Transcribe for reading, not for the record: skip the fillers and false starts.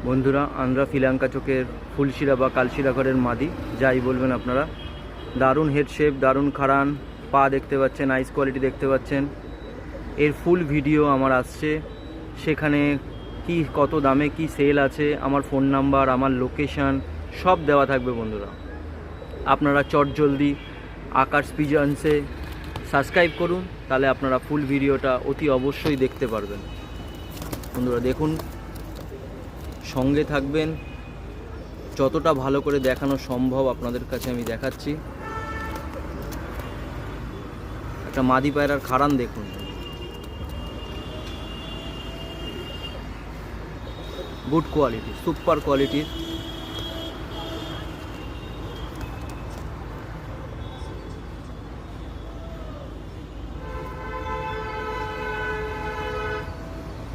বন্ধুরা, আমরা শ্রীলঙ্কা চোখের ফুলশিরা বা কালশিরা ঘরের মাদি, যাই বলবেন আপনারা। দারুণ হেড শেপ, দারুণ খাড়ান, পা দেখতে পাচ্ছেন, আইস কোয়ালিটি দেখতে পাচ্ছেন। এর ফুল ভিডিও আমার আসছে, সেখানে কি কত দামে কি সেল আছে, আমার ফোন নাম্বার, আমার লোকেশান সব দেওয়া থাকবে। বন্ধুরা, আপনারা চটজলদি আকাশ পিজনসে সাবস্ক্রাইব করুন, তাহলে আপনারা ফুল ভিডিওটা অতি অবশ্যই দেখতে পারবেন। বন্ধুরা দেখুন, সঙ্গে থাকবেন, যতটা ভালো করে দেখানো সম্ভব আপনাদের কাছে আমি দেখাচ্ছি। একটা মাদি পায়রার খাড়ান দেখুন, গুড কোয়ালিটি, সুপার কোয়ালিটির।